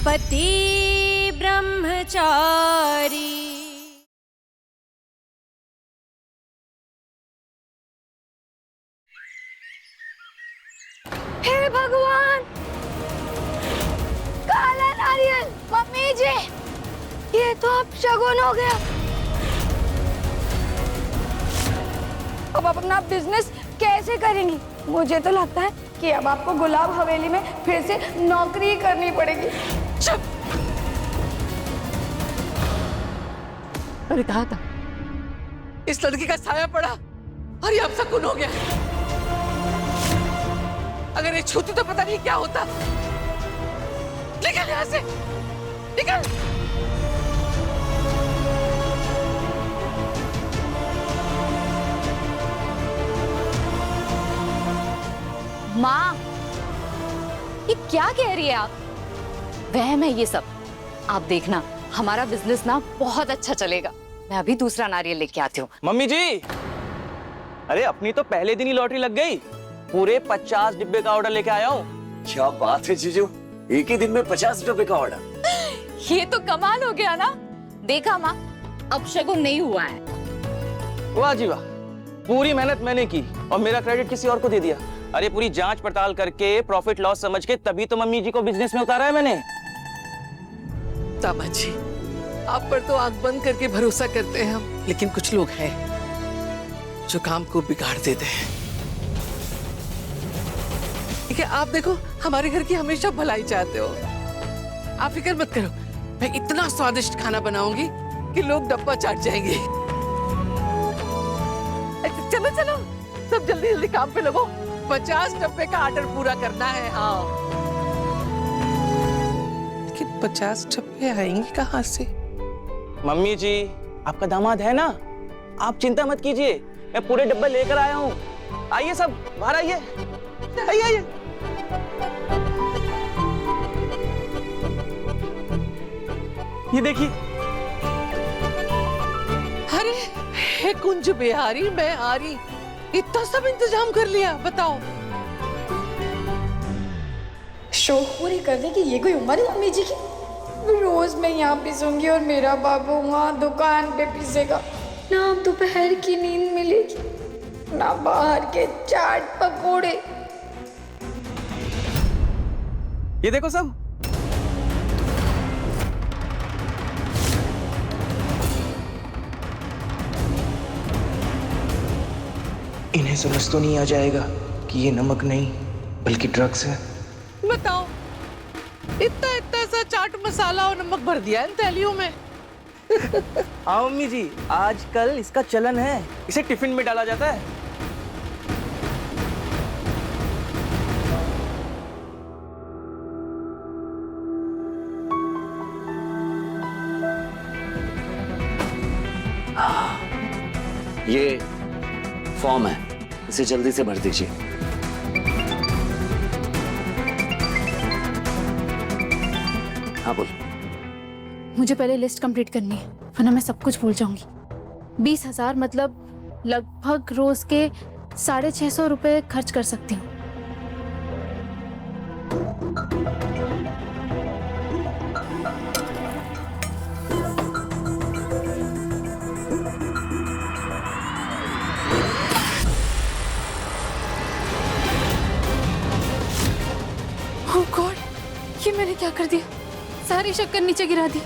पति ब्रह्मचारी। हे भगवान, काला नारियल। मम्मी जी, ये तो अब शगुन हो गया। अब आप अपना बिजनेस कैसे करेंगी? मुझे तो लगता है कि अब आपको गुलाब हवेली में फिर से नौकरी करनी पड़ेगी। चुप! अरे कहा था इस लड़की का साया पड़ा और ये अब शगुन हो गया। अगर ये छूती तो पता नहीं क्या होता। निकल यहाँ से, निकल। माँ, ये क्या कह रही है आप? वहम है ये सब। आप देखना, हमारा बिजनेस ना बहुत अच्छा चलेगा। मैं अभी दूसरा नारियल लेके आती हूँ। मम्मी जी, अरे अपनी तो पहले दिन ही लॉटरी लग गई। पूरे 50 डिब्बे का ऑर्डर लेके आया हूँ। क्या बात है जीजू, एक ही दिन में 50 डिब्बे का ऑर्डर। ये तो कमाल हो गया ना। देखा माँ, अब शगुन नहीं हुआ है। वाह जी वाह, पूरी मेहनत मैंने की और मेरा क्रेडिट किसी और को दे दिया। अरे पूरी जांच पड़ताल करके प्रॉफिट लॉस समझ के तभी तो मम्मी जी को बिजनेस में उतारा है मैंने। दामाद जी, आप पर तो आंख बंद करके भरोसा करते हैं हम, लेकिन कुछ लोग हैं जो काम को बिगाड़ देते हैं। ठीक है, आप देखो, हमारे घर की हमेशा भलाई चाहते हो। आप फिक्र मत करो, मैं इतना स्वादिष्ट खाना बनाऊंगी कि लोग डब्बा चाट जाएंगे। अच्छा, चलो चलो, सब जल्दी जल्दी काम पे लगो। 50 डब्बे का ऑर्डर पूरा करना है। हाँ, लेकिन 50 डब्बे आएंगे कहाँ से? मम्मी जी, आपका दामाद है ना, आप चिंता मत कीजिए, मैं पूरे डब्बे लेकर आया हूँ। आइए सब बाहर आइए, आइए आइए। ये देखिए। अरे हे कुंज बिहारी, मैं आ रही। इतना सब इंतजाम कर लिया, बताओ। शौक पूरी करने की ये कोई उम्र है मम्मी जी की? रोज मैं यहाँ पिसूंगी और मेरा बाबू वहाँ दुकान पे पिसेगा। ना दोपहर की नींद मिलेगी, ना बाहर के चाट पकोड़े। ये देखो सब, इन्हें समझ तो नहीं आ जाएगा कि ये नमक नहीं बल्कि ड्रग्स है। बताओ, इतना इतना सा चाट मसाला और नमक भर दिया इन थैलियों में। हाँ मम्मी जी, आजकल इसका चलन है, इसे टिफिन में डाला जाता है। ये फॉर्म है, इसे जल्दी से भर दीजिए। हाँ बोल। मुझे पहले लिस्ट कंप्लीट करनी है, वरना मैं सब कुछ भूल जाऊंगी। 20,000 मतलब लगभग रोज के 650 रुपए खर्च कर सकती हूँ। ओह गॉड, ये मैंने क्या कर दिया? सारी शक्कर नीचे गिरा दी।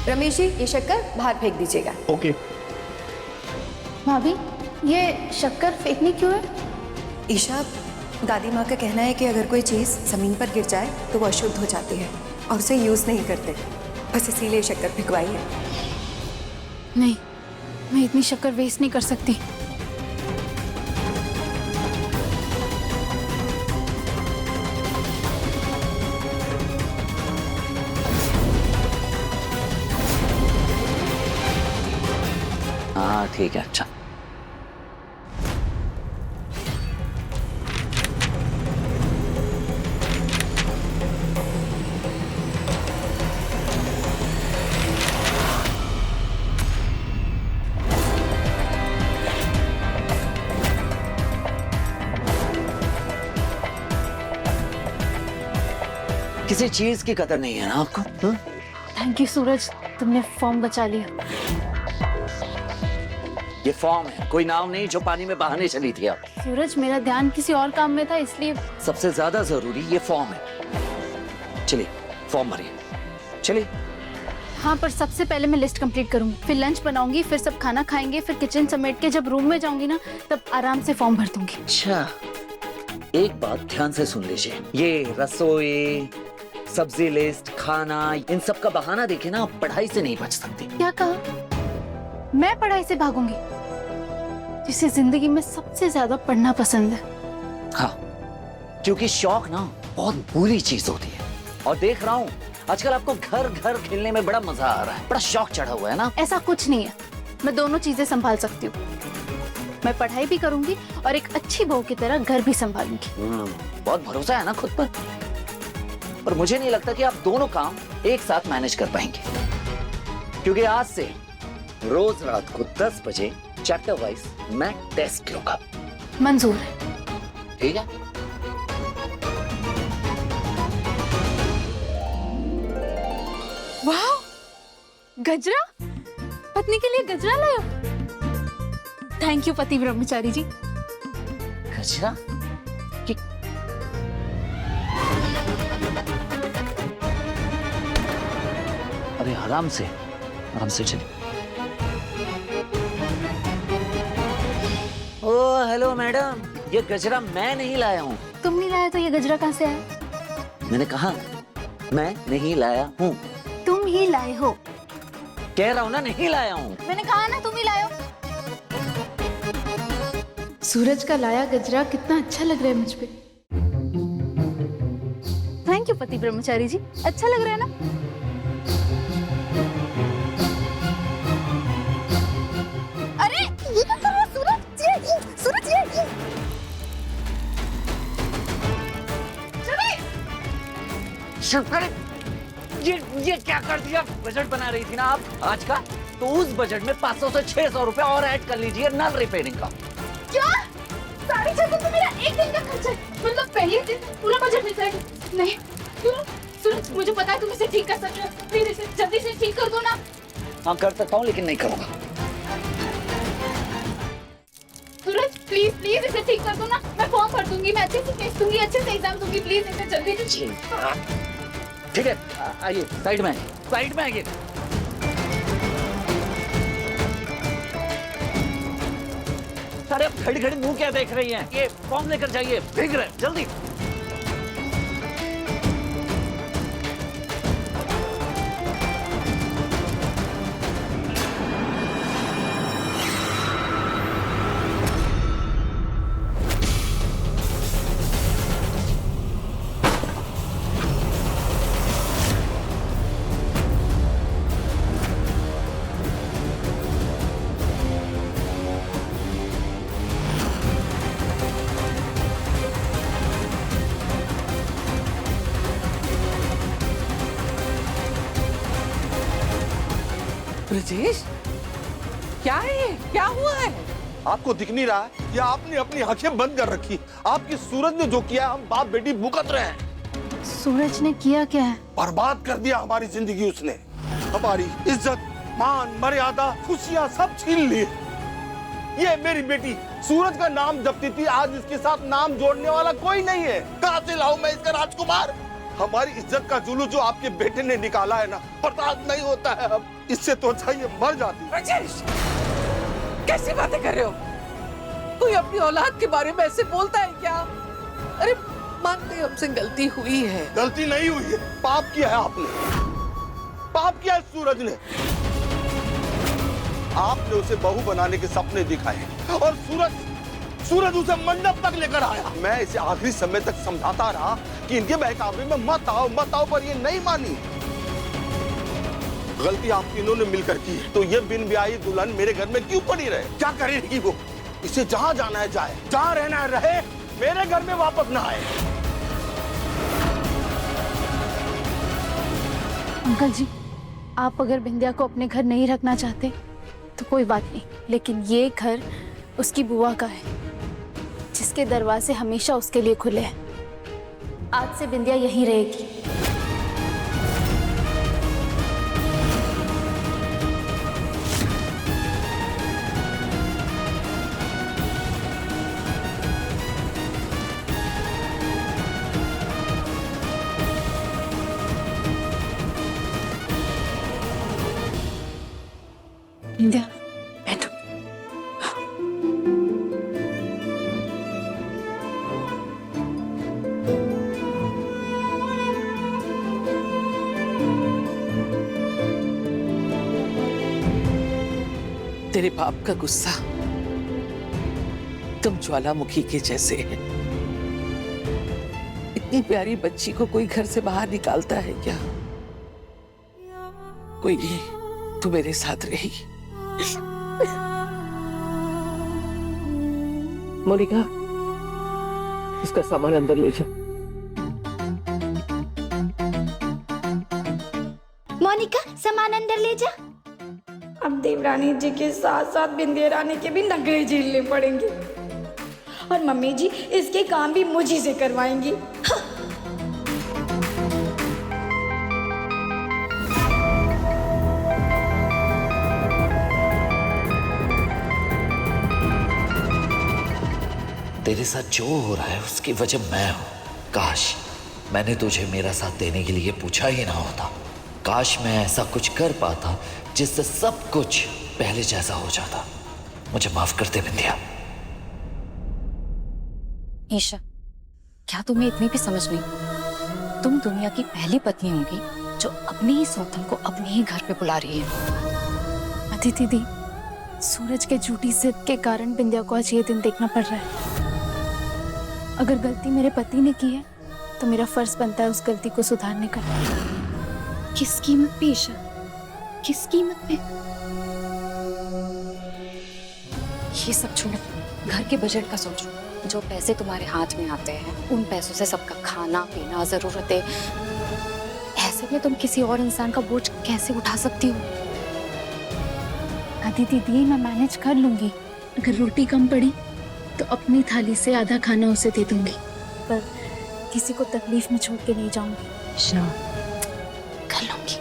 रमेश जी, ये शक्कर बाहर फेंक दीजिएगा। ओके। भाभी, ये शक्कर फेंकनी क्यों है? ईशा, दादी माँ का कहना है कि अगर कोई चीज़ ज़मीन पर गिर जाए तो वो अशुद्ध हो जाती है और उसे यूज़ नहीं करते, बस इसीलिए शक्कर फेंकवाई है। नहीं, मैं इतनी शक्कर वेस्ट नहीं कर सकती। हाँ ठीक है, अच्छा। किसी चीज की कदर नहीं है ना आपको? हाँ? थैंक यू सूरज, तुमने फॉर्म बचा लिया। ये फॉर्म है, कोई नाव नहीं जो पानी में बहाने चली थी आप। सूरज, मेरा ध्यान किसी और काम में था इसलिए। सबसे ज्यादा जरूरी ये फॉर्म है। चलिए फॉर्म भरिए, चलिए। हाँ, पर सबसे पहले मैं लिस्ट कंप्लीट करूंगी, फिर लंच बनाऊंगी, फिर सब खाना खाएंगे, फिर किचन समेट के जब रूम में जाऊंगी ना तब आराम से फॉर्म भर दूंगी। अच्छा, एक बात ध्यान से सुन लीजिए, ये रसोई, सब्जी लिस्ट, खाना, इन सब का बहाना देखे ना आप पढ़ाई से नहीं बच सकती। क्या कहा? मैं पढ़ाई से भागूंगी? जिसे जिंदगी में सबसे ज्यादा पढ़ना पसंद है। हाँ, क्योंकि शौक ना बहुत बुरी चीज होती है। और देख रहा हूँ आजकल आपको घर घर खेलने में बड़ा मजा आ रहा है, बड़ा शौक चढ़ा हुआ है ना। ऐसा कुछ नहीं है, मैं दोनों चीजें संभाल सकती हूँ। मैं पढ़ाई भी करूंगी और एक अच्छी बहू की तरह घर भी संभालूंगी। बहुत भरोसा है ना खुद पर मुझे नहीं लगता कि आप दोनों काम एक साथ मैनेज कर पाएंगे, क्योंकि आज से रोज रात को 10 बजे चैप्टर वाइज मैं टेस्ट लूंगा। मंजूर है। ठीक है? वाह, गजरा! पत्नी के लिए गजरा लाए हो? थैंक यू पति ब्रह्मचारी जी। गजरा? कि... अरे आराम से चलिए। ओ हेलो मैडम, ये गजरा मैं नहीं लाया हूँ। तुम नहीं लाया तो ये गजरा कहाँ से आया? मैंने कहा मैं नहीं लाया हूँ। तुम ही लाए हो। कह रहा हूँ ना नहीं लाया हूँ। मैंने कहा ना तुम ही लाए हो। सूरज का लाया गजरा कितना अच्छा लग रहा है मुझ पे। थैंक यू पति ब्रह्मचारी जी, अच्छा लग रहा है ना? अरे ये क्या कर रहा है सूरज? सूरज ये क्या कर दिया? बजट बना रही थी ना आप आज का, तो उस बजट में 500 से 600 रुपए और ऐड कर लीजिए नल रिपेयरिंग का। क्या? 650 तो मेरा एक दिन का खर्चा है, मतलब पहले दिन पूरा बजट मिल जाएगा। नहीं सूरज, मुझे पता है तुम इसे ठीक कर सकते हो, प्लीज इसे जल्दी से ठीक कर दो ना। हाँ कर सकता हूँ लेकिन नहीं करूँगा। सूरज प्लीज इसे ठीक कर दो ना, मैं फॉर्म भर दूंगी, मैं अच्छे से टेस्ट दूंगी, अच्छे से एग्जाम दूंगी, प्लीज इसे जल्दी से। ठीक है, आइए साइड में आइए। अरे खड़ी खड़ी मुंह क्या देख रही हैं? ये फॉर्म लेकर जाइए, भीग रहे जल्दी। ब्रजेश, क्या है ये? क्या हुआ है? आपको दिख नहीं रहा है या आपने अपनी आंखें बंद कर रखी? आपकी सूरज ने जो किया हम बाप बेटी भुगत रहे हैं। सूरज ने किया क्या है? बर्बाद कर दिया हमारी जिंदगी उसने। हमारी इज्जत, मान, मर्यादा, खुशियां सब छीन ली। ये मेरी बेटी सूरज का नाम जपती थी, आज इसके साथ नाम जोड़ने वाला कोई नहीं है। कहां से लाऊं मैं इसका राजकुमार? हमारी इज्जत का जुलूस जो आपके बेटे ने निकाला है ना, बर्दाश्त नहीं होता है अब। इससे तो अच्छा ये मर जाती। ब्रजेश, कैसी बातें कर रहे हो? कोई अपनी औलाद के बारे में ऐसे बोलता है क्या? अरे मानते हमसे गलती हुई है। गलती नहीं हुई है, पाप किया है आपने। पाप किया है सूरज ने। आपने उसे बहू बनाने के सपने दिखाए और सूरज उसे मंडप तक लेकर आया। मैं इसे आखिरी समय तक समझाता रहा कि इनके बहकावे में मत आओ, पर ये नहीं मानी। गलती आप तीनों ने मिलकर की है, तो ये बिन ब्याही दुल्हन मेरे घर में क्यों पड़ी रहे? क्या करेगी वो? इसे जहां जाना है जाए, जहां रहना है रहे, मेरे घर में वापस ना आए। अंकल जी, आप अगर बिंदिया को अपने घर नहीं रखना चाहते तो कोई बात नहीं, लेकिन ये घर उसकी बुआ का है, जिसके दरवाजे हमेशा उसके लिए खुले हैं। आज से बिंदिया यहीं रहेगी। तेरे बाप का गुस्सा तुम ज्वालामुखी के जैसे है। इतनी प्यारी बच्ची को कोई घर से बाहर निकालता है क्या? कोई नहीं, तू मेरे साथ रही। मोनिका, इसका सामान अंदर ले जा। मोनिका, सामान अंदर ले जा। अब देवरानी जी के साथ साथ बिंदिया रानी के भी नखरे झेलने पड़ेंगे और मम्मी जी इसके काम भी मुझी से करवाएंगी। तेरे साथ जो हो रहा है उसकी वजह मैं हूं। काश मैंने तुझे मेरा साथ देने के लिए पूछा ही ना होता। काश मैं ऐसा कुछ कर पाता जिससे सब कुछ पहले जैसा हो जाता। मुझे माफ कर दे बिंदिया। ईशा, क्या तुम्हें इतनी भी समझ नहीं? तुम दुनिया की पहली पत्नी होगी जो अपनी ही सौतन को अपने ही घर पे बुला रही है। अदिति दी, सूरज के झूठी जिद के कारण बिंदिया को आज ये दिन देखना पड़ रहा है। अगर गलती मेरे पति ने की है तो मेरा फर्ज बनता है उस गलती को सुधारने का। किस कीमत पे ईशा? किस कीमत पे? ये सब छोड़ो, घर के बजट का सोचो। जो पैसे तुम्हारे हाथ में आते हैं उन पैसों से सबका खाना पीना, जरूरतें, ऐसे में तुम किसी और इंसान का बोझ कैसे उठा सकती हो? अदिति दी, मैं मैनेज कर लूंगी। अगर रोटी कम पड़ी तो अपनी थाली से आधा खाना उसे दे दूंगी, पर किसी को तकलीफ में छोड़ के नहीं जाऊंगी। कर लूंगी।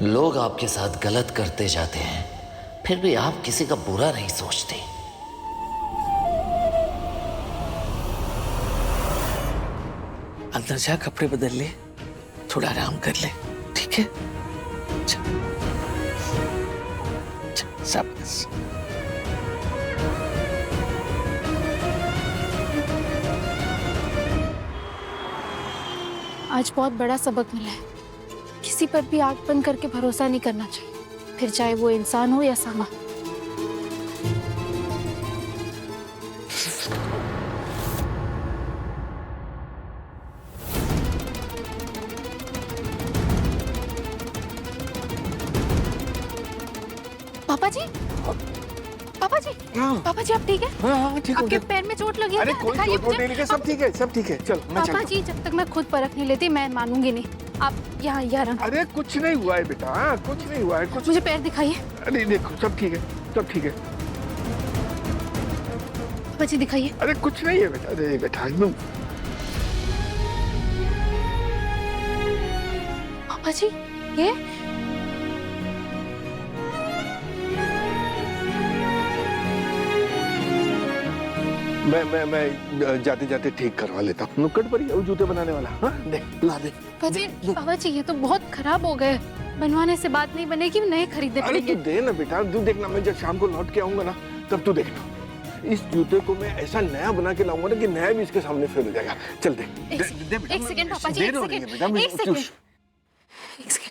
लोग आपके साथ गलत करते जाते हैं, फिर भी आप किसी का बुरा नहीं सोचते। अंदर जा, कपड़े बदल ले, थोड़ा आराम कर ले, ठीक है? शाबाश। आज बहुत बड़ा सबक मिला है। किसी पर भी आंख बंद करके भरोसा नहीं करना चाहिए, फिर चाहे वो इंसान हो या सामान। पापा जी, पापा जी, पापा जी, आप ठीक है? हाँ, ठीक हो आपके गया। पैर में चोट लगी है अरे क्या? कोई दिखाइए चोट वोट मुझे। नहीं लगी, सब ठीक है, सब ठीक है। चल मैं पापा चलता जी, जब तक मैं खुद परख नहीं लेती मैं मानूंगी नहीं। आप यहाँ हूँ। अरे कुछ नहीं हुआ है बेटा, हाँ, कुछ नहीं हुआ है, कुछ। मुझे पैर दिखाइए। अरे देखो, सब ठीक है, सब ठीक है। पापा जी दिखाइए। अरे कुछ नहीं है बेटा, अरे बेटा एकदम। पापा जी, ये मैं जाते जाते ठीक करवा लेता हूँ। नुक्कड़ पर ही है वो जूते बनाने वाला। हाँ, दे, ला दे। पापा जी, ये तो बहुत खराब हो गए। बनवाने से बात नहीं बनेगी, नए खरीदने अरे तू पड़ेंगे। दे ना बेटा, तू देखना, मैं जब शाम को लौट के आऊंगा ना तब तू देखना। इस जूते को मैं ऐसा नया बना के लाऊंगा ना कि नया भी इसके सामने फेल हो जाएगा। चल दे, दे बेटा। एक सेकंड पापा जी, दे एक दो नहीं सेकंड, बेटा, मैं- एक सेकंड, एक सेकंड।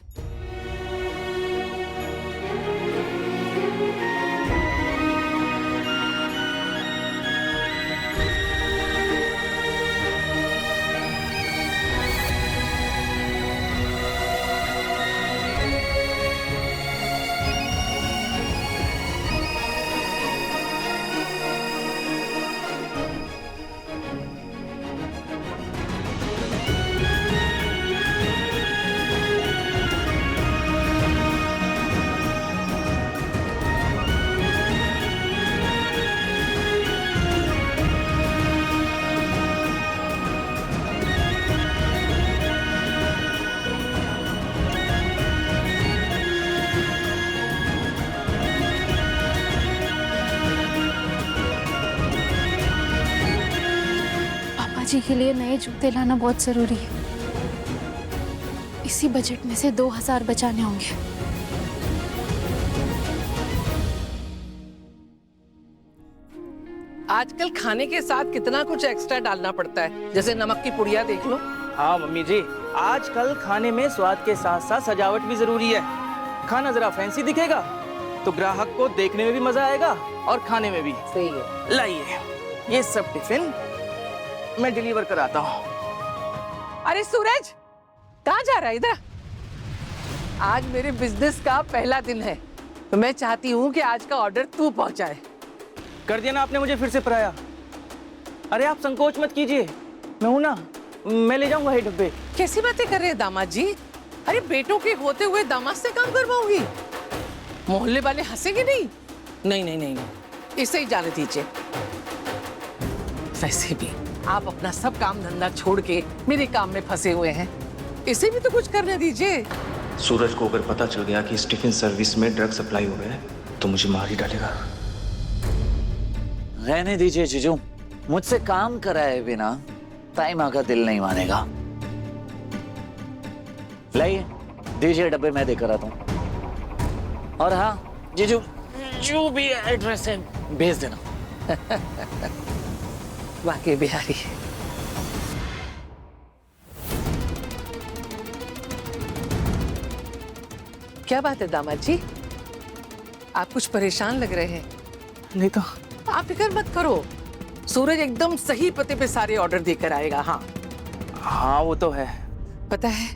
जी के लिए नए जूते लाना बहुत जरूरी है। इसी बजट में से 2000 बचाने होंगे। आजकल खाने के साथ कितना कुछ एक्स्ट्रा डालना पड़ता है, जैसे नमक की पुड़िया देख लो। हाँ मम्मी जी, आजकल खाने में स्वाद के साथ साथ सजावट भी जरूरी है। खाना जरा फैंसी दिखेगा तो ग्राहक को देखने में भी मजा आएगा और खाने में भी। सही है। लाइए ये सब टिफिन मैं डिलीवर कराता हूँ। अरे सूरज, कहाँ जा रहा है? इधर आज मेरे बिजनेस का पहला दिन है, तो मैं चाहती हूँ कि आज का ऑर्डर तू पहुँचाए। कर दिया ना आपने मुझे फिर से पराया। अरे आप संकोच मत कीजिए, मैं हूं ना, मैं ले जाऊंगा ये डब्बे। कैसी बातें कर रहे हैं दामाद जी? अरे बेटों के होते हुए दामाद से काम करवाऊंगी? मोहल्ले वाले हंसेंगे नहीं? नहीं नहीं नहीं, इसे ही जाने दीजिए। वैसे भी आप अपना सब काम धंधा छोड़ के मेरे काम में फंसे हुए हैं, इसे भी तो कुछ करने दीजिए। सूरज को अगर पता चल गया कि इस टिफिन सर्विस में ड्रग सप्लाई हो गया है तो मुझे मार ही डालेगा। रहने दीजिए जीजू, मुझसे काम कराए बिना ताइमा का दिल नहीं मानेगा। लाइए, दीजिए डब्बे, मैं देकर आता हूँ। और हाँ जीजू, जो भी एड्रेस है भेज देना। वाकई बिहारी है। क्या बात है दामाद जी, आप कुछ परेशान लग रहे हैं? नहीं तो आप फिक्र मत करो, सूरज एकदम सही पते पे सारे ऑर्डर देकर आएगा। हाँ हाँ वो तो है। पता है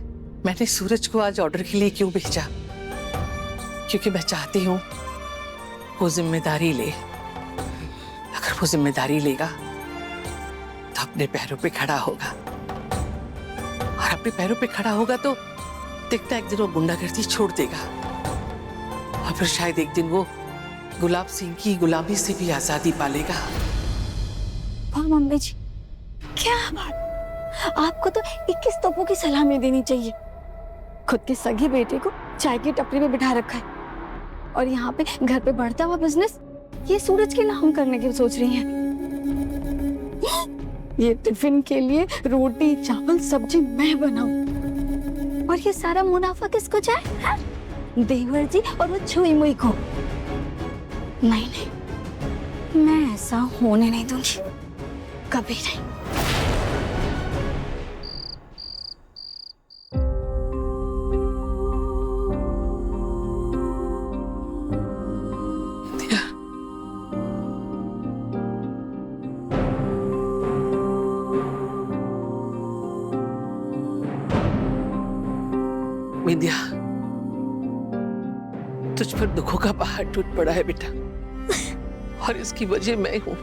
मैंने सूरज को आज ऑर्डर के लिए क्यों भेजा? क्योंकि मैं चाहती हूँ वो जिम्मेदारी ले। अगर वो जिम्मेदारी लेगा तो अपने पैरों पे खड़ा होगा, और अपने पैरों पे खड़ा होगा तो दिखता एक दिन वो गुंडागर्दी छोड़ देगा, और फिर शायद एक दिन वो गुलाब सिंह की गुलामी से भी आजादी पालेगा। वाह मम्मी जी, क्या बात! आपको तो 21 तोपों की सलामी देनी चाहिए। खुद के सगे बेटे को चाय की टपरी में बिठा रखा है, और यहाँ पे घर पे बढ़ता हुआ बिजनेस ये सूरज के नाम करने की सोच रही हैं। ये टिफिन के लिए रोटी चावल सब्जी मैं बनाऊं, और ये सारा मुनाफा किसको जाए? हाँ? देवर जी और वो छुई मुई को। नहीं नहीं, मैं ऐसा होने नहीं दूंगी, कभी नहीं। विद्या, तुझ पर दुखों का पहाड़ टूट पड़ा है बेटा, और इसकी वजह मैं हूं।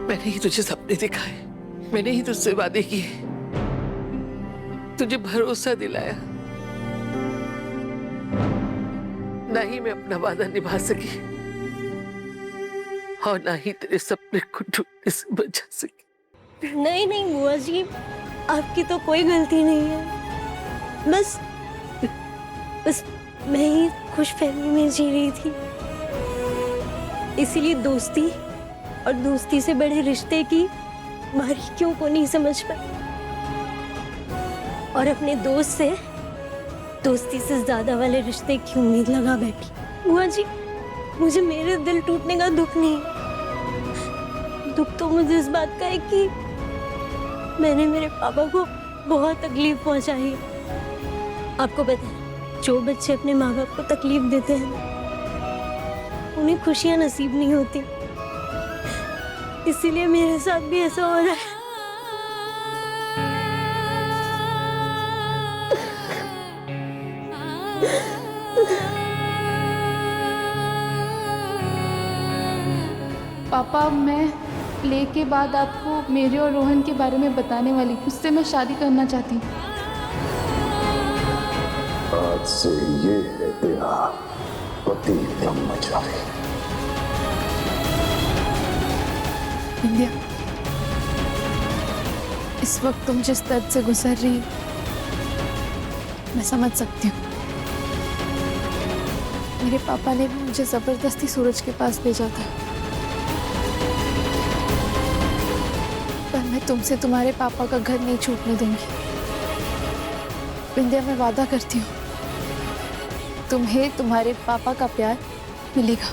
मैंने ही तुझे सपने दिखाए, मैंने ही तुझसे वादे किए, तुझे भरोसा दिलाया। ना ही मैं अपना वादा निभा सकी, और ना ही तेरे सपने को टूटने से बचा सकी। नहीं नहीं बुआ जी, आपकी तो कोई गलती नहीं है। बस मैं ही खुशफहमी में जी रही थी, इसीलिए दोस्ती और दोस्ती से बड़े रिश्ते की बारीकियों को नहीं समझ पाई, और अपने दोस्त से दोस्ती से ज्यादा वाले रिश्ते की उम्मीद लगा बैठी। बुआ जी, मुझे मेरे दिल टूटने का दुख नहीं, दुख तो मुझे इस बात का है कि मैंने मेरे पापा को बहुत तकलीफ पहुंचाई है। आपको पता है, जो बच्चे अपने माँ बाप को तकलीफ देते हैं उन्हें खुशियां नसीब नहीं होती, इसीलिए मेरे साथ भी ऐसा हो रहा है। पापा, मैं प्ले के बाद आपको मेरे और रोहन के बारे में बताने वाली, उससे मैं शादी करना चाहती हूँ। आज से ये है तेरा पति ब्रह्मचारी। विद्या, इस वक्त तुम जिस दर्द से गुजर रही हो, मैं समझ सकती हूँ। मेरे पापा ने भी मुझे जबरदस्ती सूरज के पास भेजा था, पर मैं तुमसे तुम्हारे पापा का घर नहीं छूटने दूंगी। विंध्या, मैं वादा करती हूँ, तुम्हें तुम्हारे पापा का प्यार मिलेगा।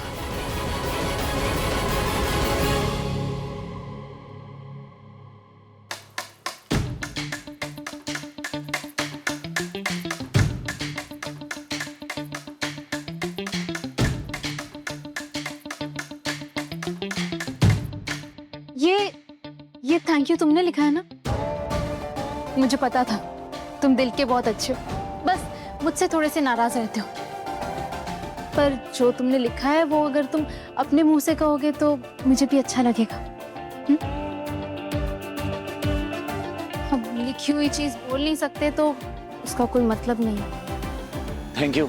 थैंक यू तुमने लिखा है ना? मुझे पता था तुम दिल के बहुत अच्छे हो, बस मुझसे थोड़े से नाराज रहते हो। पर जो तुमने लिखा है वो अगर तुम अपने मुंह से कहोगे तो मुझे भी अच्छा लगेगा। हम लिखी हुई चीज बोल नहीं सकते तो उसका कोई मतलब नहीं है। Thank you.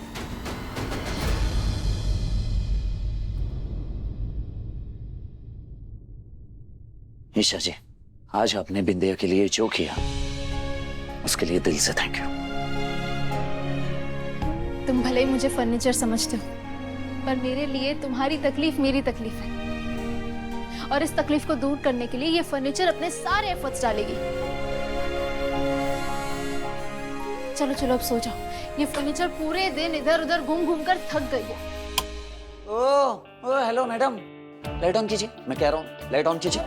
ईशा जी, आज आपने बिंदिया के लिए जो किया उसके लिए दिल से थैंक यू। तुम भले ही मुझे फर्नीचर समझते हो, पर मेरे लिए तुम्हारी तकलीफ मेरी तकलीफ है, और इस तकलीफ को दूर करने के लिए ये फर्नीचर अपने सारे एफर्ट्स डालेगी। चलो चलो अब सो जाओ, ये फर्नीचर पूरे दिन इधर उधर घूम घूम कर थक गई है। ओ हेलो मैडम, लाइट ऑन कीजिए, मैं कह रहा हूँ लाइट ऑन कीजिए।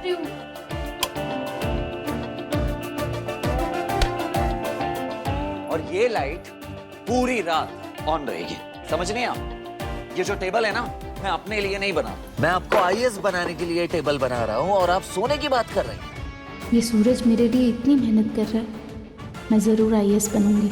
और ये लाइट पूरी रात ऑन रहेगी, समझ नहीं आप? ये जो टेबल है ना, मैं अपने लिए नहीं बना, मैं आपको आईएएस बनाने के लिए टेबल बना रहा हूँ और आप सोने की बात कर रहे हैं। ये सूरज मेरे लिए इतनी मेहनत कर रहा है, मैं जरूर आईएएस बनूंगी।